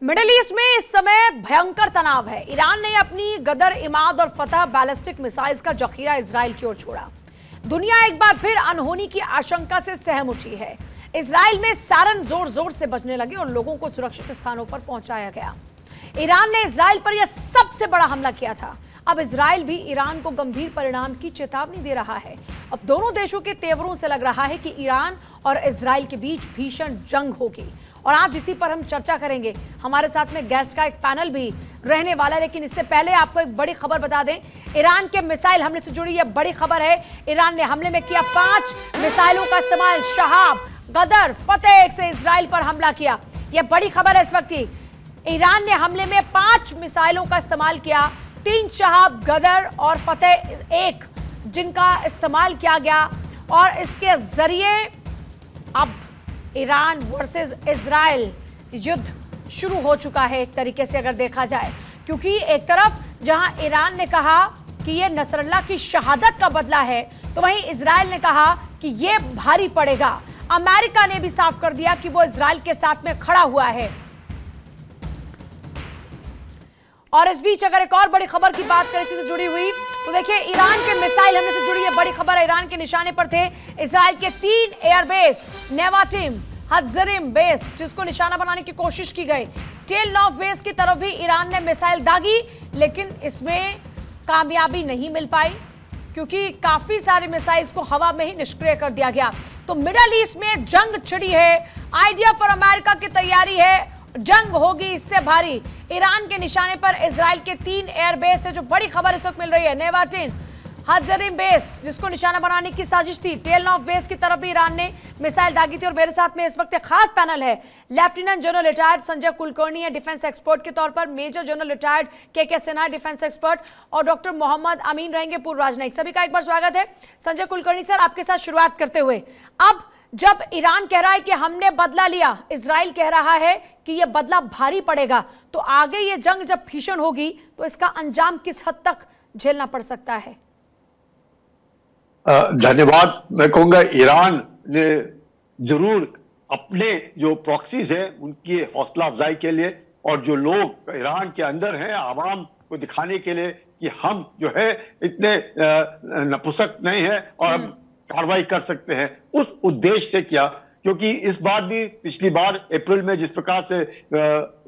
Middle east में इस समय भयंकर तनाव है। ईरान ने अपनी गदर, इमाद और फतह बैलिस्टिक मिसाइल्स का जखीरा इजराइल की ओर छोड़ा। दुनिया एक बार फिर अनहोनी की आशंका से सहम उठी है। इजराइल में सायरन जोर जोर से बजने लगे और लोगों को सुरक्षित स्थानों पर पहुंचाया गया। ईरान ने इजराइल पर यह सबसे बड़ा हमला किया था। अब इजराइल भी ईरान को गंभीर परिणाम की चेतावनी दे रहा है। अब दोनों देशों के तेवरों से लग रहा है कि ईरान और इजराइल के बीच भीषण जंग होगी और आज इसी पर हम चर्चा करेंगे। हमारे साथ में गेस्ट का एक पैनल भी रहने वाला है, लेकिन इससे पहले आपको एक बड़ी खबर बता दें। ईरान के मिसाइल हमले से जुड़ी यह बड़ी खबर है। ईरान ने हमले में किया 5 मिसाइलों का इस्तेमाल। शहाब, गदर, फतेह से इजराइल पर हमला किया। यह बड़ी खबर है इस वक्त की। ईरान ने हमले में 5 मिसाइलों का इस्तेमाल किया। 3 शहाब, गदर और फतेह 1 जिनका इस्तेमाल किया गया और इसके जरिए अब ईरान वर्सेस इजराइल युद्ध शुरू हो चुका है एक तरीके से अगर देखा जाए, क्योंकि एक तरफ जहां ईरान ने कहा कि यह नसरल्लाह की शहादत का बदला है, तो वहीं इजराइल ने कहा कि यह भारी पड़ेगा। अमेरिका ने भी साफ कर दिया कि वो इजराइल के साथ में खड़ा हुआ है। और इस बीच अगर एक और बड़ी खबर की बात करें इससे जुड़ी हुई, तो देखिए ईरान के मिसाइल हमले से जुड़ी ये बड़ी खबर है। ईरान के निशाने पर थे इजराइल के 3 एयरबेस, नेवाटिम, हज़रिम बेस, जिसको निशाना बनाने की कोशिश की गई। टेल नॉफ बेस की तरफ भी ईरान ने मिसाइल दागी, लेकिन इसमें कामयाबी नहीं मिल पाई क्योंकि काफी सारे मिसाइल्स को हवा में ही निष्क्रिय कर दिया गया। तो मिडल ईस्ट में जंग छिड़ी है। आइडिया फॉर अमेरिका की तैयारी है। जंग होगी इससे भारी। ईरान के निशाने पर इजराइल के 3 एयरबेस है। जो बड़ी खबर इस वक्त मिल रही है, नेवाटिन, हज़रिम बेस जिसको निशाना बनाने की साजिश थी। टेल नॉफ बेस की तरफ भी ईरान ने मिसाइल दागी थी। और मेरे साथ में इस वक्त एक खास पैनल है। Lieutenant general retired Sanjay Kulkarni है डिफेंस एक्सपर्ट के तौर पर, मेजर जनरल रिटायर्ड के सिन्हा डिफेंस एक्सपर्ट, और डॉक्टर मोहम्मद अमीन रहेंगे पूर्व राजनयिक। सभी का एक बार स्वागत है। संजय कुलकर्णी सर, आपके साथ शुरुआत करते हुए, अब जब ईरान कह रहा है कि हमने बदला लिया, इजराइल कह रहा है कि यह बदला भारी पड़ेगा, तो आगे ये जंग जब भीषण होगी तो इसका अंजाम किस हद तक झेलना पड़ सकता है? धन्यवाद। मैं कहूंगा ईरान ने जरूर अपने जो प्रॉक्सीज है उनकी हौसला अफजाई के लिए और जो लोग ईरान के अंदर हैं आवाम को दिखाने के लिए कि हम जो है इतने नपुंसक नहीं है और हम कार्रवाई कर सकते हैं, उस उद्देश्य से किया। क्योंकि इस बार भी, पिछली बार अप्रैल में जिस प्रकार से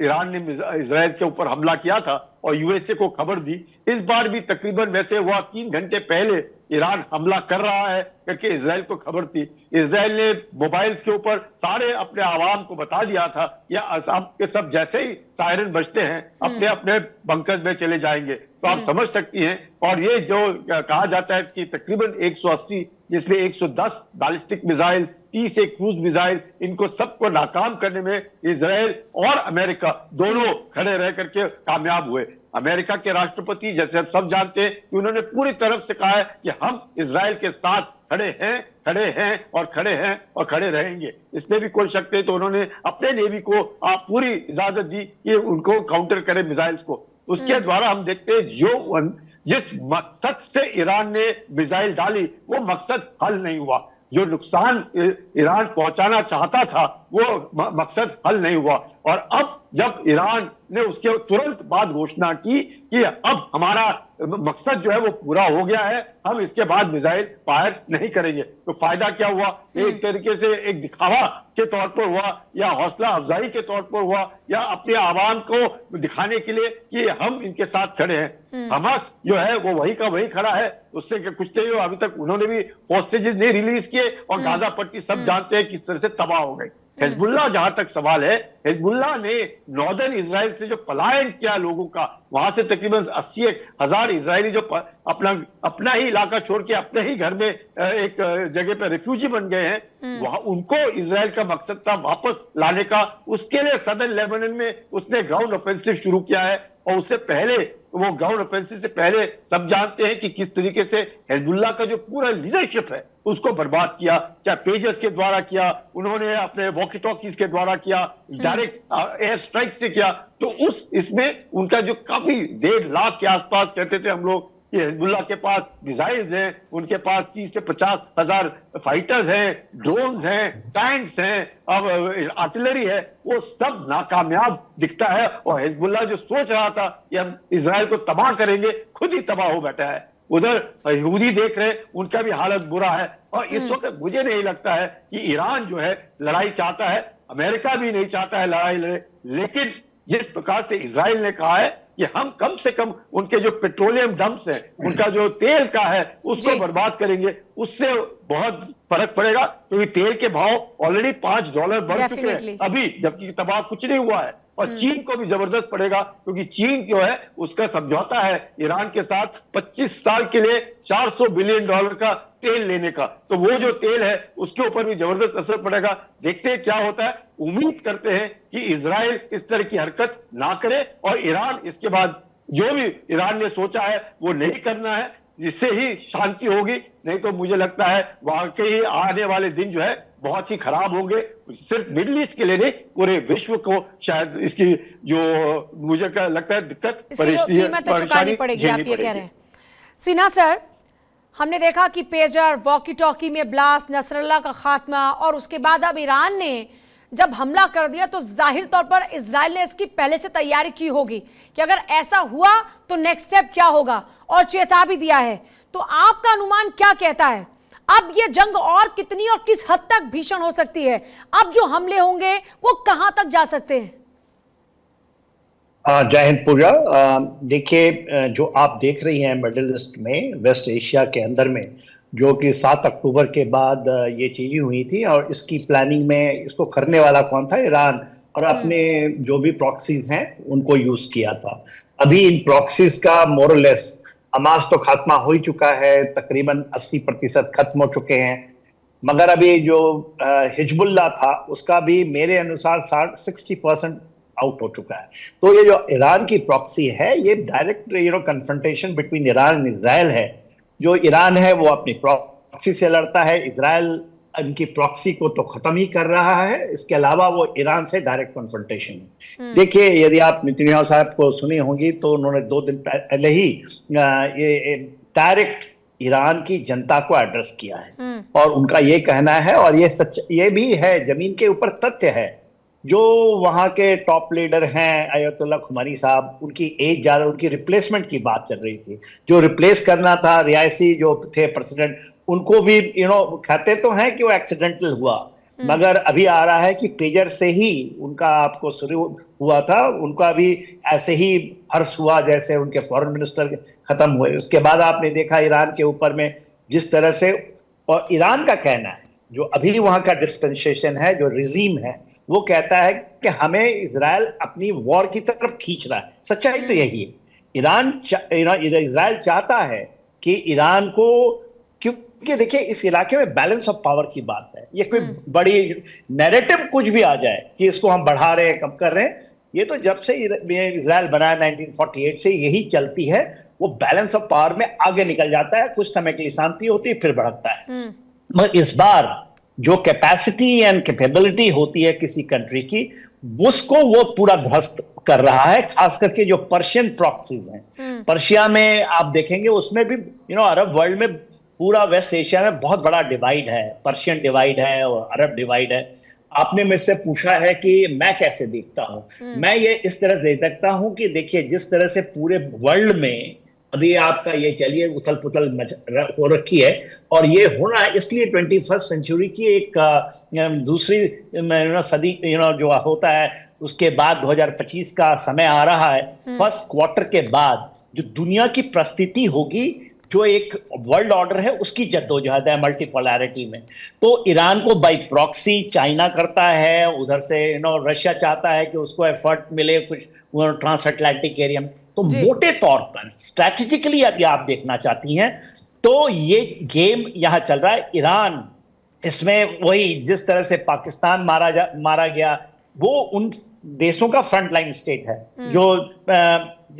ईरान ने इजराइल के ऊपर हमला किया था और यूएसए को खबर दी, इस बार भी तकरीबन वैसे हुआ। 3 घंटे पहले ईरान हमला कर रहा है करके इजराइल को खबर थी। इजराइल ने मोबाइल्स के ऊपर सारे अपने आवाम को बता दिया था या सब के सब जैसे ही सायरन बजते हैं अपने अपने बंकर में चले जाएंगे। तो आप समझ सकती हैं। और ये जो कहा जाता है कि तकरीबन 180 जिसमें 110 बैलिस्टिक मिसाइल, 30 क्रूज मिसाइल, इनको सबको नाकाम करने में इजराइल और अमेरिका दोनों खड़े रह करके कामयाब हुए। अमेरिका के राष्ट्रपति, जैसे हम सब जानते हैं, कि उन्होंने पूरी तरफ से कहा है कि हम इजराइल के साथ खड़े हैं, खड़े हैं और खड़े हैं और खड़े रहेंगे। इसमें भी कोई शक नहीं। तो उन्होंने अपने नेवी को पूरी इजाजत दी कि उनको काउंटर करे मिसाइल्स को। उसके द्वारा हम देखते हैं जो जिस मकसद से ईरान ने मिसाइल डाली वो मकसद हल नहीं हुआ। जो नुकसान ईरान पहुंचाना चाहता था वो मकसद हल नहीं हुआ। और अब जब ईरान ने उसके तुरंत बाद घोषणा की कि अब हमारा मकसद जो है वो पूरा हो गया है, हम इसके बाद मिसाइल फायर नहीं करेंगे, तो फायदा क्या हुआ? एक तरीके से एक दिखावा के तौर पर हुआ या हौसला अफजाई के तौर पर हुआ या अपने आवाम को दिखाने के लिए कि हम इनके साथ खड़े हैं। हमास जो है वो वही का वही खड़ा है, उससे कुछ नहीं हुआ। अभी तक उन्होंने भी होस्टेजेस नहीं रिलीज किए और गाजा पट्टी सब जानते हैं किस तरह से तबाह हो गई। हिजबुल्लाह, जहां तक सवाल है, हिजबुल्लाह ने नॉर्दर्न इजराइल से जो पलायन किया लोगों का, वहां से तकरीबन 80,000 इजरायली जो अपना ही इलाका छोड़ के अपने ही घर में एक जगह पे रिफ्यूजी बन गए हैं, वहां उनको इजराइल का मकसद था वापस लाने का। उसके लिए सदर्न लेबनान में उसने ग्राउंड ऑफेंसिव शुरू किया है। और उससे पहले, वो ग्राउंड ऑफेंसिव से पहले सब जानते हैं कि किस तरीके से हिजबुल्लाह का जो पूरा लीडरशिप है उसको बर्बाद किया, चाहे पेजर्स के द्वारा किया, उन्होंने अपने वॉकी टॉकीज के द्वारा किया, डायरेक्ट एयर स्ट्राइक से किया। तो इसमें उनका जो काफी 1.5 लाख के आसपास कहते थे हम लोग कि हिजबुल्लाह के पास मिसाइल्स हैं, उनके पास 30 से 50,000 फाइटर्स हैं, ड्रोन्स हैं, टैंक्स हैं, अब आर्टिलरी है, वो सब नाकामयाब दिखता है। और हिजबुल्लाह जो सोच रहा था कि हम इजराइल को तबाह करेंगे, खुद ही तबाह हो बैठा है। उधर यहूदी देख रहे, उनका भी हालत बुरा है। और इस वक्त मुझे नहीं लगता है कि ईरान जो है लड़ाई चाहता है, अमेरिका भी नहीं चाहता है लड़ाई लड़े, लेकिन जिस प्रकार से इजराइल ने कहा है कि हम कम से कम उनके जो पेट्रोलियम डंप्स हैं, उनका जो तेल का है, उसको बर्बाद करेंगे, उससे बहुत फर्क पड़ेगा, क्योंकि तेल के भाव ऑलरेडी $5 बढ़ चुके हैं अभी, जबकि तबाह कुछ नहीं हुआ है। और चीन को भी जबरदस्त पड़ेगा, क्योंकि चीन जो है उसका समझौता है ईरान के साथ 25 साल के लिए $400 बिलियन का तेल लेने का। तो वो जो तेल है उसके ऊपर भी जबरदस्त असर पड़ेगा। देखते हैं क्या होता है। उम्मीद करते हैं कि इजराइल इस तरह की हरकत ना करे और ईरान इसके बाद जो भी ईरान ने सोचा है वो नहीं करना है, जिससे ही शांति होगी। नहीं तो मुझे लगता है वाकई आने वाले दिन जो है बहुत ही खराब होंगे, सिर्फ मिडिल ईस्ट के लिए नहीं, पूरे विश्व को शायद इसकी जो मुझे लगता है दिक्कत परेशानी पड़ेगी। आप ये कह रहे हैं सिन्हा सर, हमने देखा कि पेजर, वॉकी टॉकी में ब्लास्ट, नसरल्ला का खात्मा, और उसके बाद अब ईरान ने जब हमला कर दिया तो जाहिर तौर पर इजराइल ने इसकी पहले से तैयारी की होगी कि अगर ऐसा हुआ तो नेक्स्ट स्टेप क्या होगा, और चेता भी दिया है। तो आपका अनुमान क्या कहता है, अब ये जंग और कितनी और किस हद तक भीषण हो सकती है? अब जो हमले होंगे वो कहां तक जा सकते हैं? जय हिंद पूजा। देखिए, जो आप देख रही हैं मिडिल ईस्ट में, वेस्ट एशिया के अंदर में, जो कि 7 अक्टूबर के बाद ये चीजें हुई थी, और इसकी प्लानिंग में इसको करने वाला कौन था? ईरान। और अपने जो भी प्रॉक्सीज हैं उनको यूज किया था। अभी इन प्रॉक्सीज का मोरलेस हमास तो खात्मा हो ही चुका है, तकरीबन 80% खत्म हो चुके हैं, मगर अभी जो हिजबुल्लाह था उसका भी मेरे अनुसार 60% आउट हो चुका है। तो ये जो ईरान की प्रॉक्सी है, ये direct confrontation between Iran and Israel है। जो ईरान है वो अपनी प्रॉक्सी से लड़ता है, इजराइल इनकी प्रॉक्सी को तो खत्म ही कर रहा है, इसके अलावा वो ईरान से डायरेक्ट कन्फ्रंटेशन है। देखिए, यदि आप नेतन्याहू साहब को सुनी होंगी तो उन्होंने 2 दिन पहले ही ये डायरेक्ट ईरान की जनता को एड्रेस किया है, और उनका ये कहना है, और ये सच ये भी है, जमीन के ऊपर तथ्य है, जो वहां के टॉप लीडर हैं अयतुल्ला खुमैनी साहब, उनकी एज ज्यादा, उनकी रिप्लेसमेंट की बात चल रही थी। जो रिप्लेस करना था, रियासी जो थे प्रेसिडेंट, उनको भी कहते तो हैं कि वो एक्सीडेंटल हुआ, मगर अभी आ रहा है कि पेजर से ही उनका आपको शुरू हुआ था, उनका भी ऐसे ही हर्ष हुआ जैसे उनके फॉरेन मिनिस्टर खत्म हुए। उसके बाद आपने देखा ईरान के ऊपर में जिस तरह से, और ईरान का कहना है, जो अभी वहां का डिस्पेंसेशन है, जो रिजीम है, वो कहता है कि हमें इजराइल अपनी वॉर की तरफ खींच रहा है। सच्चाई तो यही है। इजराइल चाहता है कि ईरान को, क्योंकि देखिए इस इलाके में बैलेंस ऑफ पावर की बात है, ये कोई बड़ी नैरेटिव कुछ भी आ जाए कि इसको हम बढ़ा रहे हैं, कम कर रहे हैं, ये तो जब से इजराइल बना 1948 से यही चलती है। वो बैलेंस ऑफ पावर में आगे निकल जाता है, कुछ समय के लिए शांति होती है, फिर बढ़ता है। मगर इस बार जो कैपेसिटी एंड कैपेबिलिटी होती है किसी कंट्री की, उसको वो पूरा ध्वस्त कर रहा है। खास करके जो पर्शियन प्रॉक्सीज हैं, पर्शिया में आप देखेंगे, उसमें भी अरब वर्ल्ड में, पूरा वेस्ट एशिया में बहुत बड़ा डिवाइड है, पर्शियन डिवाइड है और अरब डिवाइड है। आपने मुझसे पूछा है कि मैं कैसे देखता हूं, मैं ये इस तरह से देखता हूं कि देखिए, जिस तरह से पूरे वर्ल्ड में अभी आपका ये चलिए उथल पुथल हो रखी है, और ये होना है इसलिए 21st सेंचुरी की एक दूसरी सदी जो होता है, उसके बाद 2025 का समय आ रहा है। फर्स्ट क्वार्टर के बाद जो दुनिया की परिस्थिति होगी, जो एक वर्ल्ड ऑर्डर है, उसकी जद्दोजहद है मल्टीपोलैरिटी में। तो ईरान को बाई प्रॉक्सी चाइना करता है, उधर से रशिया चाहता है कि उसको एफर्ट मिले कुछ ट्रांस अटलांटिक एरिया में। तो मोटे तौर पर स्ट्रैटेजिकली यदि आप देखना चाहती हैं तो ये गेम यहां चल रहा है। ईरान इसमें वही, जिस तरह से पाकिस्तान मारा गया, वो उन देशों का फ्रंट लाइन स्टेट है, जो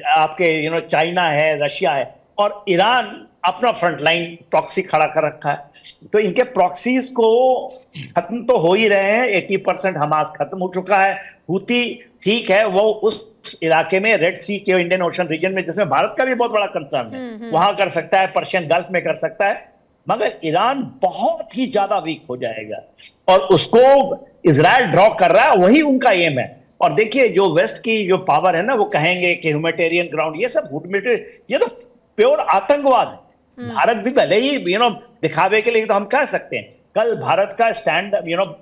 आपके चाइना है, रशिया है, और ईरान अपना फ्रंट लाइन प्रॉक्सी खड़ा कर रखा है। तो इनके प्रॉक्सीज को खत्म तो हो ही रहे हैं, 80% हमास खत्म हो चुका है। हुती ठीक है, वो उस उस इलाके में, रेड सी के इंडियन ओशन रीजन में, जिसमें भारत का भी बहुत बड़ा कंसर्न है, वहां कर सकता है, पर्शियन गल्फ में कर सकता है, मगर ईरान बहुत ही ज्यादा वीक हो जाएगा और उसको इजराइल ड्रॉ कर रहा है, वही उनका एम है। और देखिए जो वेस्ट की जो पावर है ना, वो कहेंगे कि ह्यूमैनिटेरियन ग्राउंड, ये सब ये तो प्योर आतंकवाद है। भारत भी भले ही दिखावे के लिए तो हम कह सकते हैं, कल भारत का स्टैंड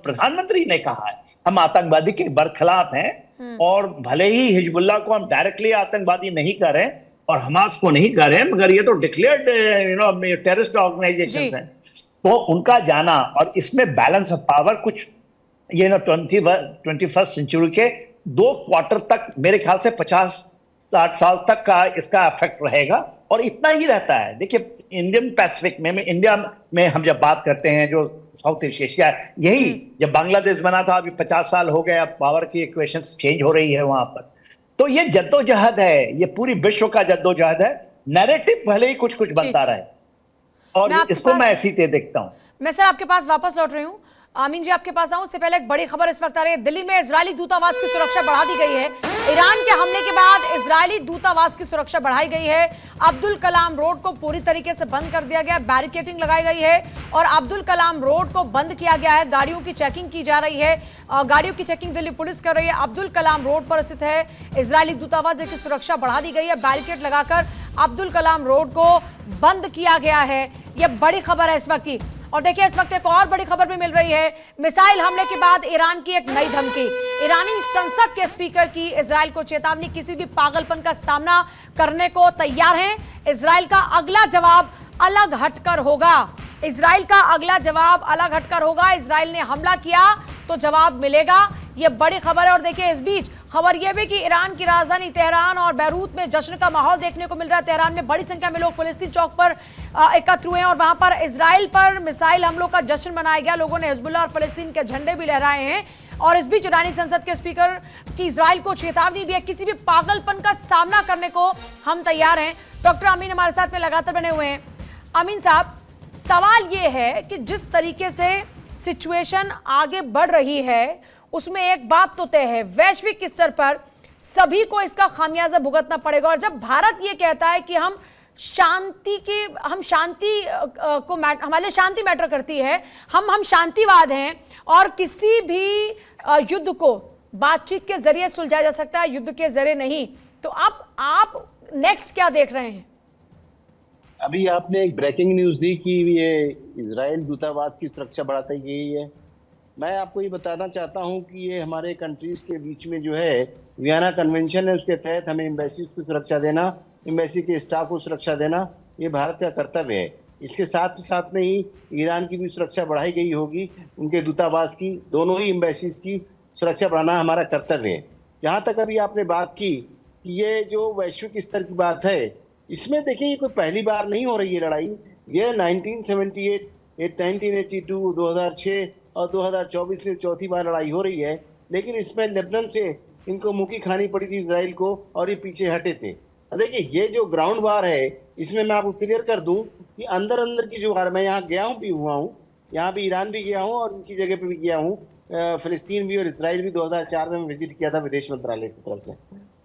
प्रधानमंत्री ने कहा है हम आतंकवादी के बरखिलाफ हैं, और भले ही हिजबुल्लाह को हम डायरेक्टली आतंकवादी नहीं कर रहे और हमास को नहीं कर रहे, मगर ये तो डिक्लेयर्ड टेररिस्ट ऑर्गेनाइजेशन हैं, तो उनका जाना, और इसमें बैलेंस ऑफ पावर कुछ 21st सेंचुरी के 2 क्वार्टर तक, मेरे ख्याल से 50-60 साल तक का इसका इफेक्ट रहेगा, और इतना ही रहता है। देखिए इंडियन पैसिफिक में, इंडिया में हम जब बात करते हैं, जो साउथ ईस्ट एशिया, यही जब बांग्लादेश बना था, अभी 50 साल हो गए, अब पावर की इक्वेशंस चेंज हो रही है वहां पर। तो ये जद्दोजहद है, ये पूरी विश्व का जद्दोजहद है, नैरेटिव भले ही कुछ कुछ बनता रहे, और इसको मैं ऐसी देखता हूं। मैं सर आपके पास वापस लौट रही हूँ। आमीन जी आपके पास आऊं, उससे पहले एक बड़ी खबर इस वक्त आ रही है। दिल्ली में इजरायली दूतावास की सुरक्षा बढ़ा दी गई है। ईरान के हमले के बाद इजरायली दूतावास की सुरक्षा बढ़ाई गई है। अब्दुल कलाम रोड को पूरी तरीके से बंद कर दिया गया, बैरिकेडिंग लगाई गई है और अब्दुल कलाम रोड को बंद किया गया है। गाड़ियों की चेकिंग की जा रही है, गाड़ियों की चेकिंग दिल्ली पुलिस कर रही है। अब्दुल कलाम रोड पर स्थित है इजरायली दूतावास, जिसकी सुरक्षा बढ़ा दी गई है। बैरिकेड लगाकर अब्दुल कलाम रोड को बंद किया गया है। यह बड़ी खबर है इस वक्त की। और देखिए इस वक्त एक और बड़ी खबर भी मिल रही है। मिसाइल हमले के बाद ईरान की एक नई धमकी। ईरानी संसद के स्पीकर की इजराइल को चेतावनी, किसी भी पागलपन का सामना करने को तैयार हैं। इजराइल का अगला जवाब अलग हटकर होगा। इजराइल का अगला जवाब अलग हटकर होगा। इजराइल ने हमला किया तो जवाब मिलेगा। यह बड़ी खबर है। और देखिए इस बीच खबर यह भी कि ईरान की राजधानी तेहरान और बैरूत में जश्न का माहौल देखने को मिल रहा है। तेहरान में बड़ी संख्या में लोग फिलिस्तीन चौक पर एकत्र हुए हैं और वहां पर इजराइल पर मिसाइल हमलों का जश्न मनाया गया। लोगों ने हिजबुल्लाह और फिलिस्तीन के झंडे भी लहराए हैं। और इस बीच ईरानी संसद के स्पीकर की इजराइल को चेतावनी दी है, किसी भी पागलपन का सामना करने को हम तैयार हैं। डॉक्टर अमीन हमारे साथ में लगातार बने हुए हैं। अमीन साहब, सवाल यह है कि जिस तरीके से सिचुएशन आगे बढ़ रही है उसमें एक बात तो तय है, वैश्विक स्तर पर सभी को इसका खामियाजा भुगतना पड़ेगा। और जब भारत ये कहता है कि हम शांति को हमारे लिए शांति मैटर करती है, हम शांतिवाद हैं और किसी भी युद्ध को बातचीत के जरिए सुलझाया जा सकता है, युद्ध के जरिए नहीं, तो अब आप नेक्स्ट क्या देख रहे हैं? अभी आपने एक ब्रेकिंग न्यूज दी कि ये इजराइल दूतावास की सुरक्षा बढ़ाती गई है। मैं आपको ये बताना चाहता हूं कि ये हमारे कंट्रीज के बीच में जो है वियना कन्वेंशन है, उसके तहत हमें एम्बेसीज को सुरक्षा देना, एम्बेसी के स्टाफ को सुरक्षा देना, ये भारत का कर्तव्य है। इसके साथ में ही ईरान की भी सुरक्षा बढ़ाई गई होगी, उनके दूतावास की, दोनों ही एम्बेसीज की सुरक्षा बढ़ाना हमारा कर्तव्य है। जहाँ तक अभी आपने बात की कि ये जो वैश्विक स्तर की बात है, इसमें देखिए ये कोई पहली बार नहीं हो रही है लड़ाई। ये 1978, 1982, 2006 और 2024 में चौथी बार लड़ाई हो रही है। लेकिन इसमें लेबनान से इनको मुक्की खानी पड़ी थी इजराइल को, और ये पीछे हटे थे। देखिए ये जो ग्राउंड वार है, इसमें मैं आपको क्लियर कर दूं कि अंदर की जो वार, मैं यहाँ गया हूँ भी हुआ हूँ, यहाँ भी ईरान भी गया हूँ और उनकी जगह पे भी गया हूँ, फिलिस्तीन भी और इसराइल भी 2004 में विजिट किया था विदेश मंत्रालय की तरफ से।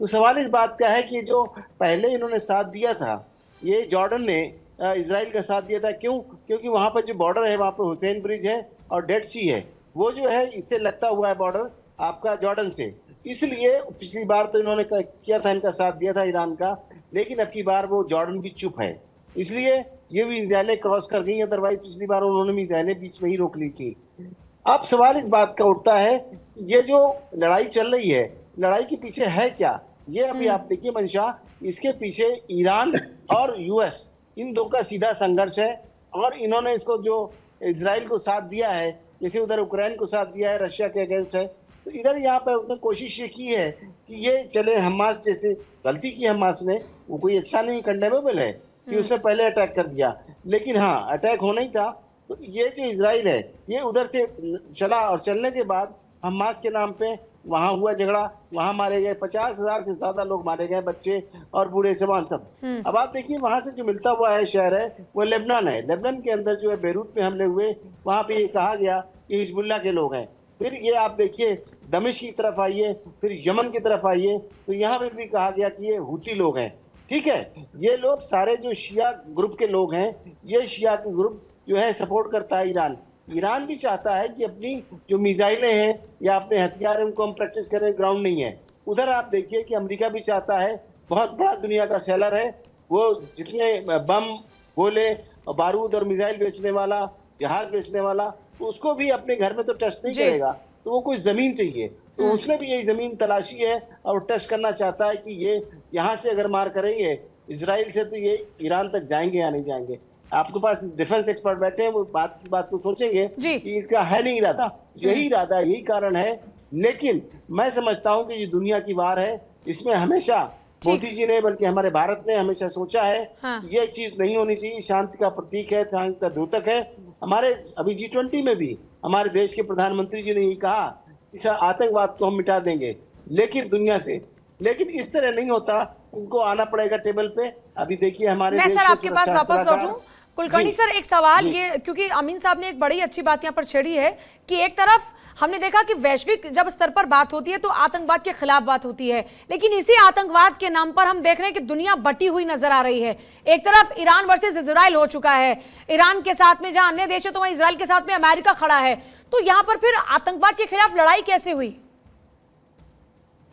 तो सवाल इस बात का है कि जो पहले इन्होंने साथ दिया था, ये जॉर्डन ने इसराइल का साथ दिया था। क्यों? क्योंकि वहाँ पर जो बॉर्डर है, वहाँ पर हुसैन ब्रिज है और डेड सी है, वो जो है इससे लगता हुआ है बॉर्डर आपका जॉर्डन से। इसलिए पिछली बार तो इन्होंने किया था, इनका साथ दिया था ईरान का, लेकिन अब की बार वो जॉर्डन भी चुप है, इसलिए ये भी मिसाइलें क्रॉस कर गई। अदरवाइज पिछली बार उन्होंने मिसाइलें बीच में ही रोक ली थी। अब सवाल इस बात का उठता है, ये जो लड़ाई चल रही है, लड़ाई के पीछे है क्या? ये अभी आप देखिए मंशा, इसके पीछे ईरान और यूएस, इन दो का सीधा संघर्ष है। और इन्होंने इसको जो इजराइल को साथ दिया है, जैसे उधर यूक्रेन को साथ दिया है, रशिया के अगेंस्ट है, तो इधर यहाँ पर उसने कोशिश ये की है कि ये चले। हमास जैसे गलती की हमास ने, वो कोई अच्छा नहीं, कंडेमेबल है कि उसने पहले अटैक कर दिया, लेकिन हाँ अटैक होना ही था। तो ये जो इजराइल है, ये उधर से चला और चलने के बाद हमास के नाम पे वहाँ हुआ झगड़ा, वहाँ मारे गए 50,000 से ज्यादा लोग मारे गए, बच्चे और बूढ़े जवान सब। अब आप देखिए वहाँ से जो मिलता हुआ है शहर है वो लेबनान है। लेबनान के अंदर जो है बेरूत में हमले हुए, वहाँ पे ये कहा गया कि हिजबुल्लाह के लोग हैं। फिर ये आप देखिए दमिश्क की तरफ आइए, फिर यमन की तरफ आइए, तो यहाँ पे भी कहा गया कि ये हूती लोग हैं। ठीक है, ये लोग सारे जो शिया ग्रुप के लोग हैं, ये शिया के ग्रुप जो है सपोर्ट करता है ईरान। ईरान भी चाहता है कि अपनी जो मिसाइलें हैं या अपने हथियार हैं उनको हम प्रैक्टिस करें, ग्राउंड नहीं है। उधर आप देखिए कि अमेरिका भी चाहता है, बहुत बड़ा दुनिया का सेलर है वो, जितने बम, गोले, बारूद और मिसाइल बेचने वाला, जहाज बेचने वाला, तो उसको भी अपने घर में तो टेस्ट नहीं करेगा, तो वो कोई जमीन चाहिए, तो उसने भी यही जमीन तलाशी है और टेस्ट करना चाहता है कि ये यहाँ से अगर मार करेंगे इजराइल से तो ये ईरान तक जाएंगे या नहीं जाएंगे। आपके पास डिफेंस एक्सपर्ट बैठे हैं, वो बात को सोचेंगे कि इनका है नहीं इरादा, यही इरादा, यही कारण है। लेकिन मैं समझता हूँ कि ये दुनिया की वार है, इसमें हमेशा मोदी जी ने बल्कि हमारे भारत ने हमेशा सोचा है ये चीज नहीं होनी चाहिए, शांति का प्रतीक है, शांति का द्योतक है। हमारे अभी G20 में भी हमारे देश के प्रधानमंत्री जी ने ये कहा इस आतंकवाद को हम मिटा देंगे लेकिन दुनिया से, लेकिन इस तरह नहीं होता, उनको आना पड़ेगा टेबल पे। अभी देखिए हमारे मैं सर आपके पास वापस लौटूं। कुलकर्णी सर, एक सवाल ये, क्योंकि अमीन साहब ने एक बड़ी अच्छी बात यहाँ पर छेड़ी है कि एक तरफ हमने देखा कि वैश्विक जब स्तर पर बात होती है तो आतंकवाद के खिलाफ बात होती है, लेकिन इसी आतंकवाद के नाम पर हम देख रहे हैं कि दुनिया बटी हुई नजर आ रही है। एक तरफ ईरान वर्सेस इजराइल हो चुका है, ईरान के साथ में जहां अन्य देश है तो वहां इजराइल के साथ में अमेरिका खड़ा है, तो यहां पर फिर आतंकवाद के खिलाफ लड़ाई कैसे हुई?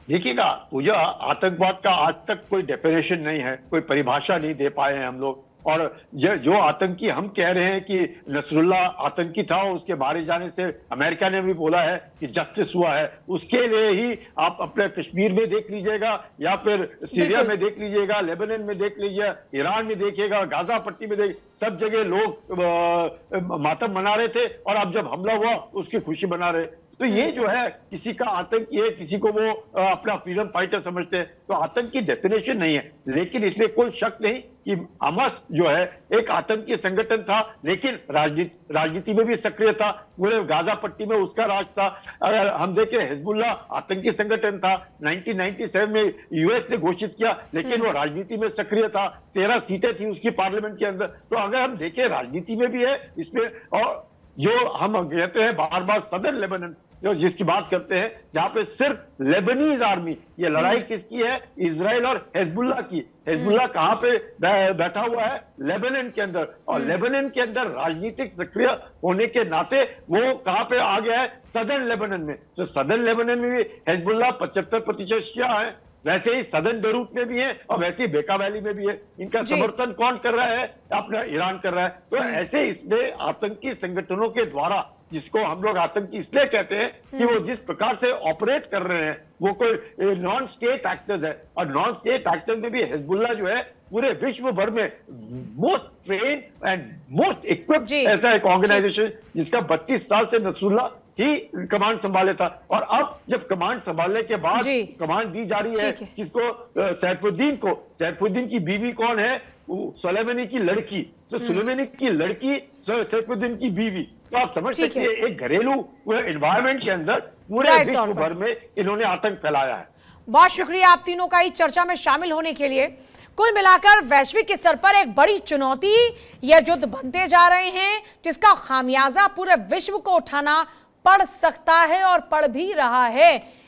देखिएगा पूजा, आतंकवाद का आज तक कोई डेफिनेशन नहीं है, कोई परिभाषा नहीं दे पाए हैं हम लोग। और जो आतंकी हम कह रहे हैं कि नसरुल्ला आतंकी था, उसके मारे जाने से अमेरिका ने भी बोला है कि जस्टिस हुआ है, उसके लिए ही आप अपने कश्मीर में देख लीजिएगा या फिर सीरिया में देख लीजिएगा, लेबनान में देख लीजिए, ईरान में देखिएगा, गाजा पट्टी में देख, सब जगह लोग मातम मना रहे थे और अब जब हमला हुआ उसकी खुशी मना रहे। तो ये जो है किसी का आतंकी है, किसी को वो अपना फ्रीडम फाइटर समझते हैं, तो आतंक की डेफिनेशन नहीं है। लेकिन इसमें कोई शक नहीं कि हमास जो है एक आतंकी संगठन था, लेकिन राजनीति में भी सक्रिय था, पूरे गाजा पट्टी में उसका राज था। अगर हम देखें हिजबुल्ला आतंकी संगठन था, 1997 में यूएस ने घोषित किया, लेकिन वो राजनीति में सक्रिय था, 13 सीटें थी उसकी पार्लियामेंट के अंदर। तो अगर हम देखें राजनीति में भी है इसमें, और जो हम कहते हैं बार बार सदर्न लेबनान जो जिसकी बात करते हैं, जहां पे सिर्फ लेबनीज आर्मी, ये लड़ाई किसकी है? इजराइल और हिजबुल्ला की। हिजबुल्ला कहां पे बैठा हुआ है? लेबनान के अंदर, और लेबनान के अंदर राजनीतिक सक्रिय होने के नाते वो कहां पे आ गया है? सदर्न लेबनान में। तो सदर्न लेबनान में भी हिजबुल्ला 75% शिया है, वैसे ही सदर्न बेरूत में भी है और वैसे ही बेका वैली में भी है। इनका समर्थन कौन कर रहा है? अपना ईरान कर रहा है। तो ऐसे इसमें आतंकी संगठनों के द्वारा, जिसको हम लोग आतंकी इसलिए कहते हैं कि वो जिस प्रकार से ऑपरेट कर रहे हैं, वो कोई नॉन स्टेट एक्टर्स है, और नॉन स्टेट एक्टर्स में भी हिजबुल्ला जो है पूरे विश्व भर में most train and most equipped ऐसा एक ऑर्गेनाइजेशन, जिसका 32 साल से नसरुल्ला ही कमांड संभाले था। और अब जब कमांड संभालने के बाद कमांड दी जा रही है किसको? सैफुद्दीन को। सैफुद्दीन की बीवी कौन है? सुलेमानी की लड़की। तो सुलेमानी की लड़की सैफुद्दीन की बीवी। तो आप समझ सकते हैं एक घरेलू एनवायरनमेंट के अंदर पूरे विश्व भर में इन्होंने आतंक फैलाया है। बहुत शुक्रिया आप तीनों का इस चर्चा में शामिल होने के लिए। कुल मिलाकर वैश्विक स्तर पर एक बड़ी चुनौती यह युद्ध बनते जा रहे हैं, जिसका खामियाजा पूरे विश्व को उठाना पड़ सकता है और पड़ भी रहा है।